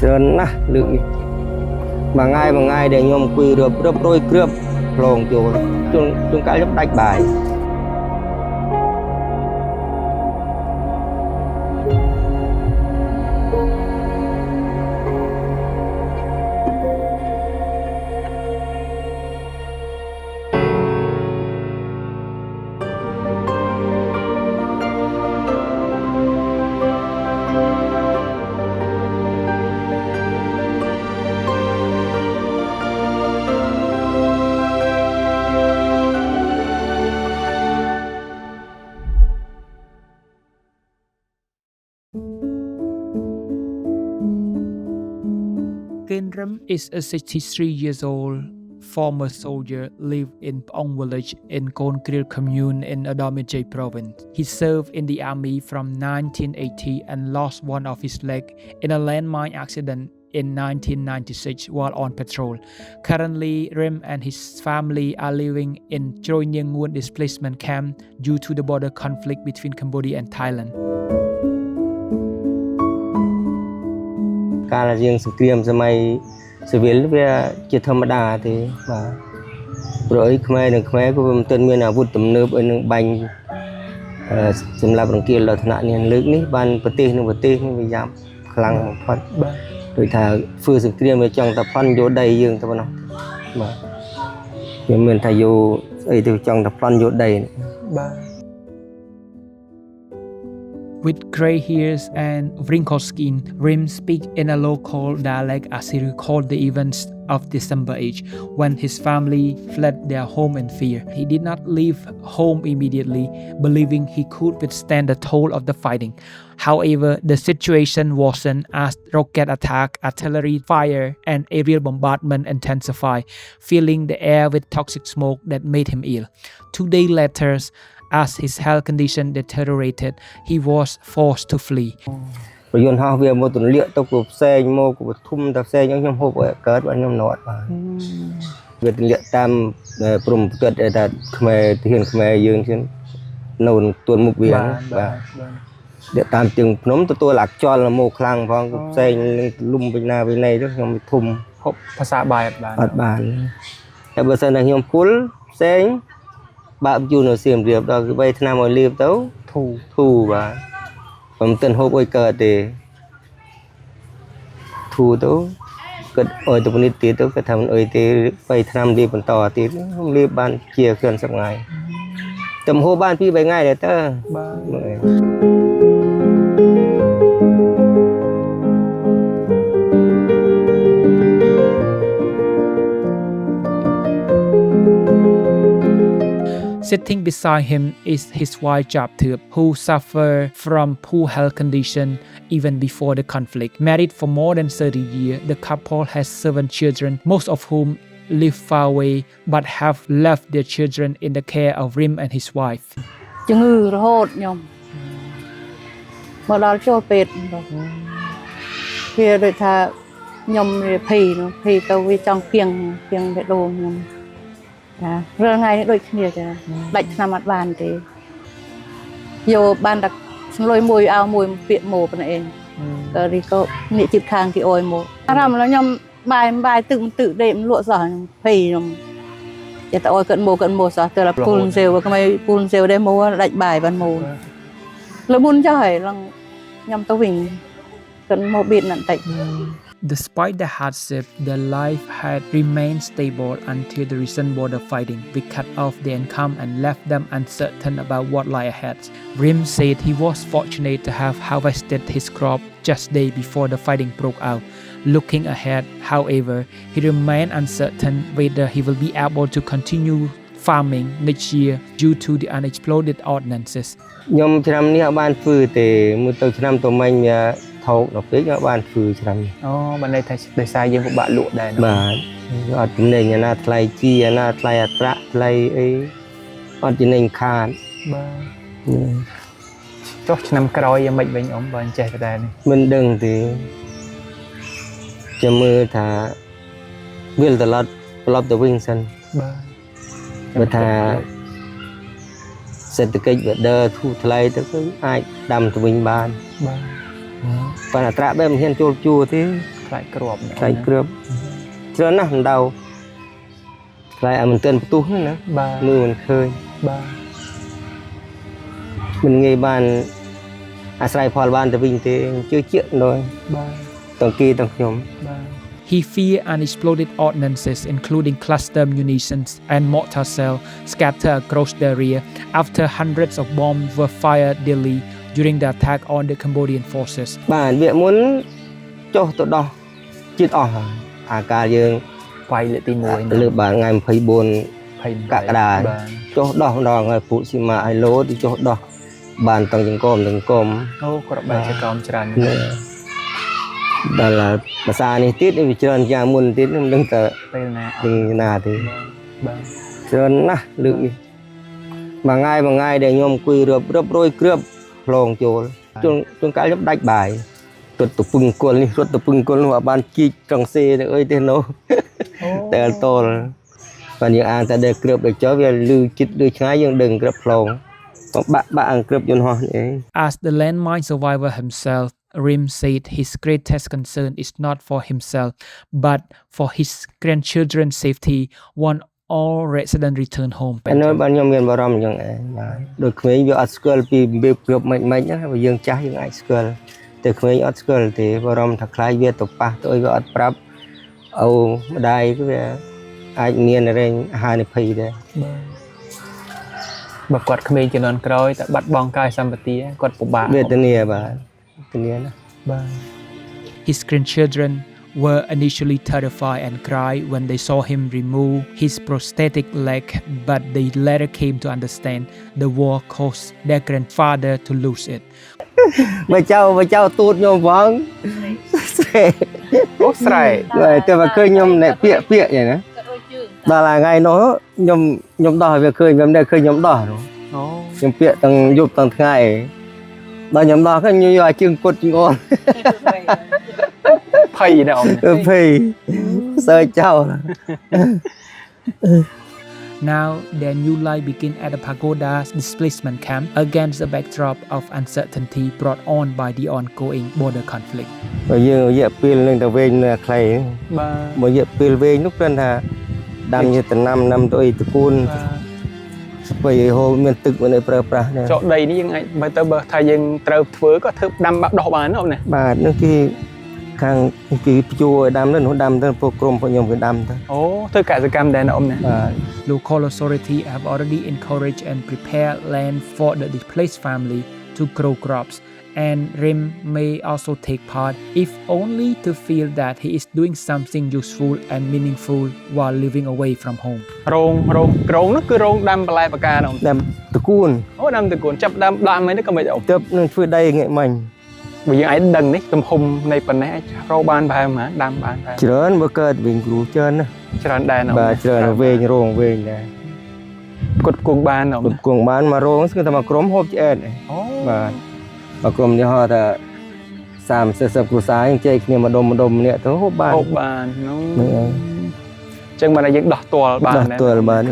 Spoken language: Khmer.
trơn na lượng mà ngay để nhom quy được đôi cướp lồng chỗ chúng cái lúc đánh bài Kenram is a 63 years old former soldier lived in Pong village in Kon Kriel commune in Adamijay province. He served in the army from 1980 and lost one of his leg in a landmine accident in 1996 while on patrol. Currently, Rim and his family are living in Choi Nyang Nguyen displacement camp due to the border conflict between Cambodia and Thailand. ការរៀងសង្គ្រាមសម័យស៊ីវិលវាជាធម្មតាទេបាទព្រោះអីខ្មែរនិងខ្មែរក៏មិនទាន់មានអាវុធទំនើបឲ្យនឹងបាញ់សម្រាប់រង្គាលដល់ថ្នាក់នេះលើកនេះបានប្រទេសនឹងប្រទេសនេះវាយ៉ាប់ខ្លាំងបំផុតបាទដូចថាធ្វើសង្គ្រាមវាចង់តែផន់យកដីយើងទៅប៉ុណ្ណោះបាទវាមិនថាយកអីទៅចង់តែផន់យកដីបាទ With grey hairs and wrinkled skin, Rim speaks in a local dialect as he recalled the events of December 8 when his family fled their home in fear. He did not leave home immediately, believing he could withstand the toll of the fighting. However, the situation worsened as rocket attack, artillery fire, and aerial bombardment intensified, filling the air with toxic smoke that made him ill. 2 days later, as his health condition deteriorated, he was forced to flee. ប្រយន្តហោះវាមកទន្លាក់ទៅផ្សេងមកធំតែផ្សេងខ្ញុំហូបឲ្យកើតបាទខ្ញុំនត់បាទវាទន្លាក់តាមព្រំផ្ទត់តែខ្មែរទាហានខ្មែរយើងជិននៅទួនមុខវាបាទដែលតាមជើងភ្នំទទួលអាខ្យល់មកខ្លាំងផងផ្សេងលុំវិញណាវិញណីទៅខ្ញុំធំហូបភាសាបាយអត់បានតែបើសិនតែខ្ញុំពុលផ្សេងបាក់យូរនៅសៀមរាបដល់3ឆ្នាំឲ្យលៀបទៅធូបាទผมเตือนฮบไว้เกิดเดทูตัวเกิดอ้อยตัวนี้ตีตัวก็ทำอ้อยตีไปทำรีบต่อตีรีบบ้านเกี่ยเคลื่อนสักไงจำโฮบ้านพี่ไปง่ายเลยเต้อ Sitting beside him is his wife Japtup, who suffered from poor health condition even before the conflict. Married for more than 30 years, the couple has 7 children, most of whom live far away but have left their children in the care of Rim and his wife. ជំងឺរហូតខ្ញុំមកដល់ចូលពេទ្យវាដូចថាខ្ញុំវាភ័យទៅវាចង់ពីងបេះដូងខ្ញុំ រឿងថ្ងៃនេះដូចគ្នាចាដាច់ឆ្នាំអត់បានទេយកបានតែស្លុយមួយអោមួយពាកម៉ូប៉ុណ្ណេះឯងក៏រីក៏នេះជិតខាងគេអុយមកអារម្មណ៍ខ្ញុំបាយទឹកដេកលក់សោះខ្ញុំភ័យខ្ញុំចិត្តអុយកើតម៉ូសោះទៅដល់ពូលសេវក៏មិនពូលសេវដែរម៉ូដាច់បាយបានម៉ូលើមុនចុះហើយខ្ញុំទៅវិញកើតម៉ូបៀតណាស់តិច Despite the hardship, their life had remained stable until the recent border fighting, which cut off their income and left them uncertain about what lay ahead. Rim said he was fortunate to have harvested his crop just days before the fighting broke out. Looking ahead, however, he remained uncertain whether he will be able to continue farming next year due to the unexploded ordnances. ខ្ញុំឆ្នាំនេះអត់បានធ្វើទេមួយទៅឆ្នាំទៅមិញថោកដល់ពេកអត់បានធ្វើឆ្នាំអូបានន័យថាដោយសារយើងពិបាកលក់ដែរបាទអត់ចំណេញអាណាថ្លៃជីអាណាថ្លៃអត្រាថ្លៃអីអត់ចំណេញខាតបាទចុះឆ្នាំក្រោយយ៉ាងម៉េចវិញអ៊ំបើចេះតែដែរនេះមិនដឹងទេចាំមើលថាវាត្រឡប់ទៅវិញសិនបាទបើថាសេដ្ឋកិច្ចវាដើរធូរថ្លៃទៅគឺអាចដាំទៅវិញបានបាទ ប៉ុន្តែអត្រាបែបមិនហ៊ានចូលជួទេ ខ្លាចគ្រាប់ ខ្លាចគ្រាប់ច្រើនណាស់មិនដៅខ្លាចឲ្យមិនទាន់ផ្ទុះហ្នឹងណា បាទ មើលមិនឃើញ បាទ មិនងាយបានអាស្រ័យផលបានទៅវិញទេជឿជាក់ដល់ បាទ ទាំងគេទាំងខ្ញុំ បាទ He feared unexploded ordnances, including cluster munitions and mortar cells, scattered across the area after hundreds of bombs were fired daily during the attack on the Cambodian forces. បាទវាមុនចុះទៅដោះជាតិអស់ហើយអាការយើង វាយលើកទី1 លើបានថ្ងៃ24 កក្កដា បាទ ចុះដោះម្ដងហើយពួកស៊ីម៉ាឲ្យលោទៅចុះដោះបានទាំងចង្កមទាំងកុំ អូគ្រាប់បែកចង្កមច្រើន ដល់ភាសានេះទៀតវាច្រើនយ៉ាងមុនទៀតមិនដឹងតើ ពេលណា ពីណាទេ បាទ ច្រើនណាស់លើកនេះមួយថ្ងៃដែលខ្ញុំអង្គុយរាប់រយគ្រាប់ផ្លងចូលជួនកាលខ្ញុំដាច់បាយរត់ទៅពឹងគល់នេះរត់ទៅពឹងគល់នោះឲ្យបានជីកត្រង់សេទៅអីទេណូតែតលបានយើងអានតែដែលគ្រាប់ដែលចុះវាលឺចិត្តលឺឆ្ងាយយើងដឹងគ្រាប់ផ្លងក៏បាក់អង្គគ្រាប់យន្តហោះនេះ As the landmine survivor himself, Rim said his greatest concern is not for himself, but for his grandchildren's safety. One all resident return home. អានោះបានខ្ញុំមានបារម្ភអញ្ចឹងឯងបាទដូចក្មេងវាអត់ស្គាល់ពីរបៀបគ្រាប់មិនណាបើយើងចាស់យើងអាចស្គាល់តែក្មេងអត់ស្គាល់ទេបារម្ភថាខ្លាចវាទៅប៉ះទៅអីវាអត់ប្រាប់អូម្ដាយវាអាចមានរែងអាហារនិភ័យដែរ បើគាត់ក្មេងជំនាន់ក្រោយតែបាត់បង់កាយសម្បទាគាត់ពិបាក វេទនាបាទវេទនាណា បាទ His grandchildren were initially terrified and cried when they saw him remove his prosthetic leg, but they later came to understand the war caused their grandfather to lose it. បើចៅទូតខ្ញុំផងស្រែ អូស្រែ តែបើឃើញខ្ញុំអ្នកពាក្យយ៉ាងណាដល់ថ្ងៃនោះខ្ញុំដោះឲ្យវាឃើញខ្ញុំដែរឃើញខ្ញុំដោះ អូ ខ្ញុំពាក្យទាំងយប់ទាំងថ្ងៃដល់ខ្ញុំដោះខ្ញុំយកឲ្យជើងគុតជើងអន ភ័យណាស់អ៊ំ ភ័យសើចោល Now their new life began at the Pagoda's displacement camp against the backdrop of uncertainty brought on by the ongoing border conflict. បើយើងរយៈពេលនឹងទៅវិញនៅខ្លី បាទ បើរយៈពេលវែងនោះគ្រាន់ថាដាំជាតំណាំទៅអីតកូនស្ពៃហូរមានទឹកនៅប្រើប្រាស់ដែរ ចុះដីនេះយើងអាចបើថាយើងត្រូវធ្វើក៏ធ្វើដាំបាក់ដោះបានណាអូនណា បាទនោះគេខាងគេព្យួរឲ្យដាំនោះដាំទៅពួកក្រុមពួកខ្ញុំគេដាំទៅ អូធ្វើកសិកម្មដែរណាអូនណា បាទ Local authority have already encouraged and prepared land for the displaced family to grow crops, and Rim may also take part, if only to feel that he is doing something useful and meaningful while living away from home. រោងនោះគឺរោងដាំបន្លែបកាអូន ដាំតកូន អូដាំតកូនចាប់ដាំមិនទៅក៏មិនអូន ទៅនឹងធ្វើដីងាកមិញ បើយើងអាចដឹងនេះទំហំនៃប៉ុណ្ណេះអាចរកបានប្រហែលម៉ាដាំបានប្រហែល ច្រើនបើកើតវិញគ្រូច្រើនណា ច្រើនដែរណា បាទច្រើនវែងរោងវែងដែរ គាត់គង់បានអូន គ្រប់គង់បានមករោងគឺតែមកក្រុមហូបឆ្អែត អូ បាទមកក្រុមនេះហៅថា30 គ្រួសារយើងចែកគ្នាម្ដុំម្នាក់ទៅហូបបាន ហូបបានហ្នឹង ហ្នឹងហើយ ចឹងបានតែយើងដោះទាល់បាន ដោះ ដែរ ទាល់បាន